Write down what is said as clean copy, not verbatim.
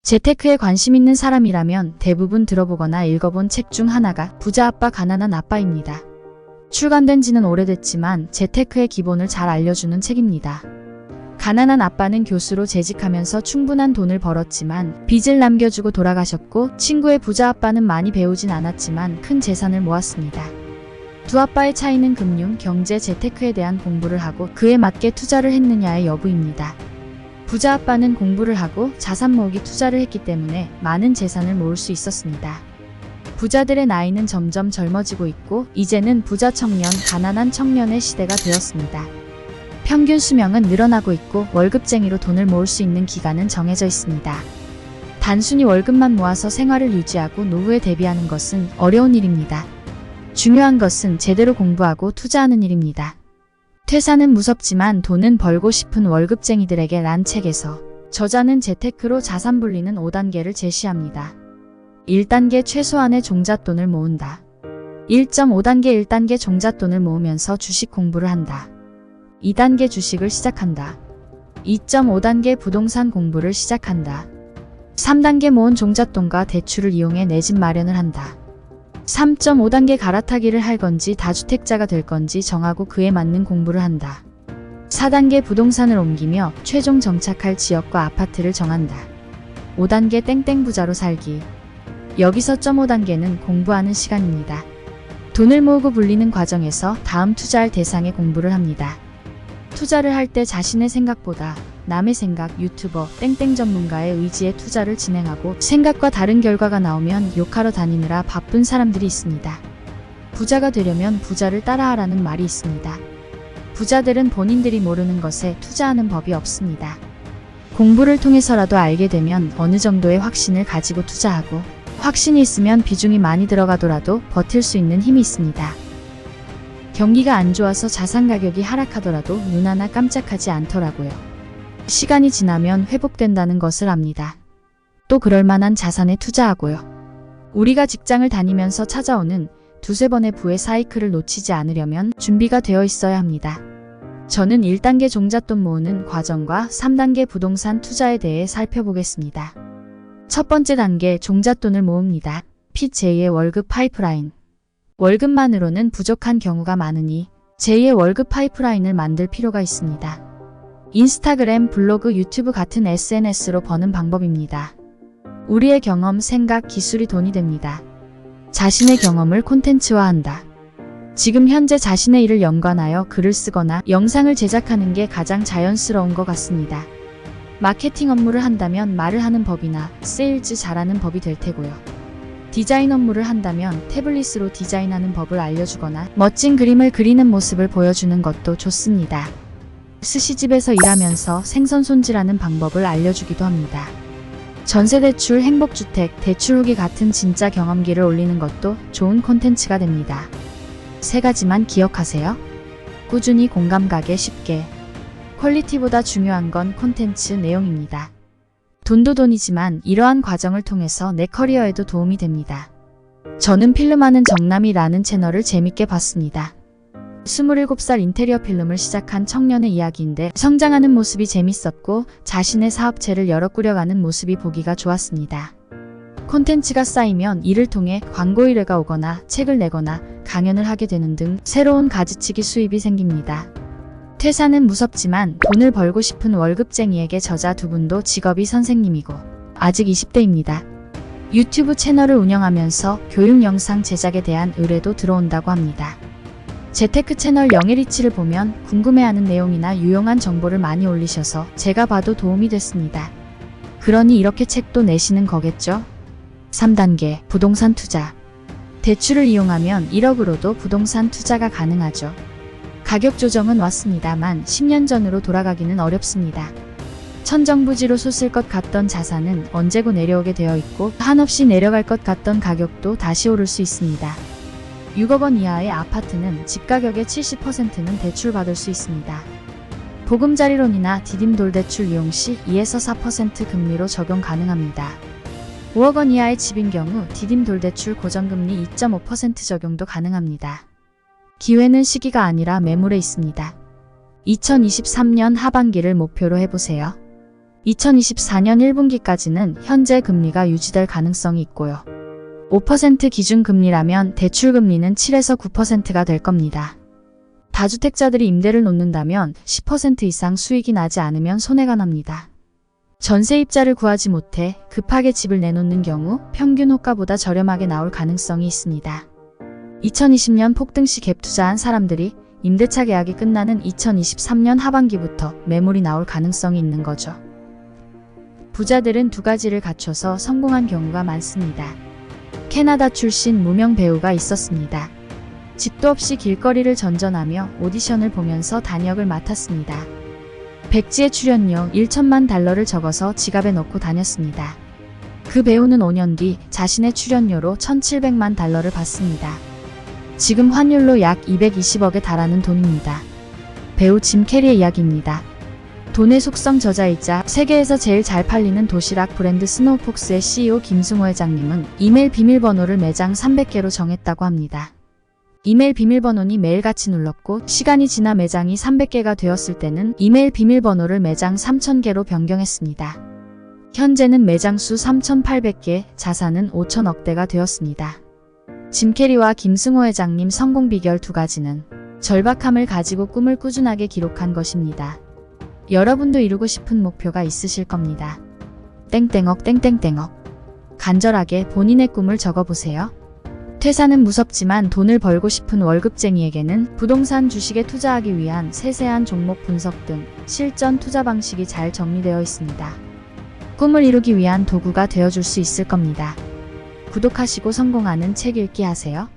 재테크에 관심 있는 사람이라면 대부분 들어보거나 읽어본 책 중 하나가 부자 아빠 가난한 아빠입니다. 출간된 지는 오래됐지만 재테크의 기본을 잘 알려주는 책입니다. 가난한 아빠는 교수로 재직하면서 충분한 돈을 벌었지만 빚을 남겨주고 돌아가셨고, 친구의 부자 아빠는 많이 배우진 않았지만 큰 재산을 모았습니다. 두 아빠의 차이는 금융, 경제, 재테크에 대한 공부를 하고 그에 맞게 투자를 했느냐의 여부입니다. 부자 아빠는 공부를 하고 자산 모으기 투자를 했기 때문에 많은 재산을 모을 수 있었습니다. 부자들의 나이는 점점 젊어지고 있고 이제는 부자 청년, 가난한 청년의 시대가 되었습니다. 평균 수명은 늘어나고 있고 월급쟁이로 돈을 모을 수 있는 기간은 정해져 있습니다. 단순히 월급만 모아서 생활을 유지하고 노후에 대비하는 것은 어려운 일입니다. 중요한 것은 제대로 공부하고 투자하는 일입니다. 퇴사는 무섭지만 돈은 벌고 싶은 월급쟁이들에게 란 책에서 저자는 재테크로 자산 분리는 5단계를 제시합니다. 1단계 최소한의 종잣돈을 모은다. 1.5단계 1단계 종잣돈을 모으면서 주식 공부를 한다. 2단계 주식을 시작한다. 2.5단계 부동산 공부를 시작한다. 3단계 모은 종잣돈과 대출을 이용해 내 집 마련을 한다. 3.5단계 갈아타기를 할 건지 다주택자가 될 건지 정하고 그에 맞는 공부를 한다. 4단계 부동산을 옮기며 최종 정착할 지역과 아파트를 정한다. 5단계 땡땡 부자로 살기. 여기서 0.5단계는 공부하는 시간입니다. 돈을 모으고 불리는 과정에서 다음 투자할 대상의 공부를 합니다. 투자를 할 때 자신의 생각보다 남의 생각, 유튜버, 땡땡 전문가의 의지에 투자를 진행하고 생각과 다른 결과가 나오면 욕하러 다니느라 바쁜 사람들이 있습니다. 부자가 되려면 부자를 따라하라는 말이 있습니다. 부자들은 본인들이 모르는 것에 투자하는 법이 없습니다. 공부를 통해서라도 알게 되면 어느 정도의 확신을 가지고 투자하고 확신이 있으면 비중이 많이 들어가더라도 버틸 수 있는 힘이 있습니다. 경기가 안 좋아서 자산 가격이 하락하더라도 눈 하나 깜짝하지 않더라고요. 시간이 지나면 회복된다는 것을 압니다. 또 그럴 만한 자산에 투자하고요. 우리가 직장을 다니면서 찾아오는 두세 번의 부의 사이클을 놓치지 않으려면 준비가 되어 있어야 합니다. 저는 1단계 종잣돈 모으는 과정과 3단계 부동산 투자에 대해 살펴보겠습니다. 첫 번째 단계 종잣돈을 모읍니다. 핏 제2의 월급 파이프라인. 월급만으로는 부족한 경우가 많으니 제2의 월급 파이프라인을 만들 필요가 있습니다. 인스타그램, 블로그, 유튜브 같은 SNS로 버는 방법입니다. 우리의 경험, 생각, 기술이 돈이 됩니다. 자신의 경험을 콘텐츠화한다. 지금 현재 자신의 일을 연관하여 글을 쓰거나 영상을 제작하는 게 가장 자연스러운 것 같습니다. 마케팅 업무를 한다면 말을 하는 법이나 세일즈 잘하는 법이 될 테고요. 디자인 업무를 한다면 태블릿으로 디자인하는 법을 알려주거나 멋진 그림을 그리는 모습을 보여주는 것도 좋습니다. 스시집에서 일하면서 생선 손질하는 방법을 알려주기도 합니다. 전세대출, 행복주택, 대출 후기 같은 진짜 경험기를 올리는 것도 좋은 콘텐츠가 됩니다. 세 가지만 기억하세요. 꾸준히 공감 가게 쉽게. 퀄리티보다 중요한 건 콘텐츠 내용입니다. 돈도 돈이지만 이러한 과정을 통해서 내 커리어에도 도움이 됩니다. 저는 필름하는 정남이라는 채널을 재밌게 봤습니다. 27살 인테리어 필름을 시작한 청년의 이야기인데 성장하는 모습이 재밌었고 자신의 사업체를 열어 꾸려가는 모습이 보기가 좋았습니다. 콘텐츠가 쌓이면 이를 통해 광고 의뢰가 오거나 책을 내거나 강연을 하게 되는 등 새로운 가지치기 수입이 생깁니다. 퇴사는 무섭지만 돈을 벌고 싶은 월급쟁이에게 저자 두 분도 직업이 선생님이고 아직 20대입니다. 유튜브 채널을 운영하면서 교육 영상 제작에 대한 의뢰도 들어온다고 합니다. 재테크 채널 영예리치를 보면 궁금해하는 내용이나 유용한 정보를 많이 올리셔서 제가 봐도 도움이 됐습니다. 그러니 이렇게 책도 내시는 거겠죠? 3단계 부동산 투자. 대출을 이용하면 1억으로도 부동산 투자가 가능하죠. 가격 조정은 왔습니다만 10년 전으로 돌아가기는 어렵습니다. 천정부지로 솟을 것 같던 자산은 언제고 내려오게 되어 있고 한없이 내려갈 것 같던 가격도 다시 오를 수 있습니다. 6억 원 이하의 아파트는 집가격의 70%는 대출받을 수 있습니다. 보금자리론이나 디딤돌 대출 이용 시 2에서 4% 금리로 적용 가능합니다. 5억 원 이하의 집인 경우 디딤돌 대출 고정금리 2.5% 적용도 가능합니다. 기회는 시기가 아니라 매물에 있습니다. 2023년 하반기를 목표로 해보세요. 2024년 1분기까지는 현재 금리가 유지될 가능성이 있고요. 5% 기준금리라면 대출금리는 7에서 9%가 될 겁니다. 다주택자들이 임대를 놓는다면 10% 이상 수익이 나지 않으면 손해가 납니다. 전세입자를 구하지 못해 급하게 집을 내놓는 경우 평균 호가보다 저렴하게 나올 가능성이 있습니다. 2020년 폭등시 갭 투자한 사람들이 임대차 계약이 끝나는 2023년 하반기부터 매물이 나올 가능성이 있는 거죠. 부자들은 두 가지를 갖춰서 성공한 경우가 많습니다. 캐나다 출신 무명 배우가 있었습니다. 집도 없이 길거리를 전전하며 오디션을 보면서 단역을 맡았습니다. 백지에 출연료 1천만 달러를 적어서 지갑에 넣고 다녔습니다. 그 배우는 5년 뒤 자신의 출연료로 1,700만 달러를 받습니다. 지금 환율로 약 220억에 달하는 돈입니다. 배우 짐 캐리의 이야기입니다. 돈의 속성 저자이자 세계에서 제일 잘 팔리는 도시락 브랜드 스노우폭스의 CEO 김승호 회장님은 이메일 비밀번호를 매장 300개로 정했다고 합니다. 이메일 비밀번호니 매일같이 눌렀고 시간이 지나 매장이 300개가 되었을 때는 이메일 비밀번호를 매장 3000개로 변경했습니다. 현재는 매장 수 3800개, 자산은 5천억대가 되었습니다. 짐 캐리와 김승호 회장님 성공 비결 두 가지는 절박함을 가지고 꿈을 꾸준하게 기록한 것입니다. 여러분도 이루고 싶은 목표가 있으실 겁니다. 땡땡억 땡땡땡억. 간절하게 본인의 꿈을 적어보세요. 퇴사는 무섭지만 돈을 벌고 싶은 월급쟁이에게는 부동산 주식에 투자하기 위한 세세한 종목 분석 등 실전 투자 방식이 잘 정리되어 있습니다. 꿈을 이루기 위한 도구가 되어줄 수 있을 겁니다. 구독하시고 성공하는 책 읽기 하세요.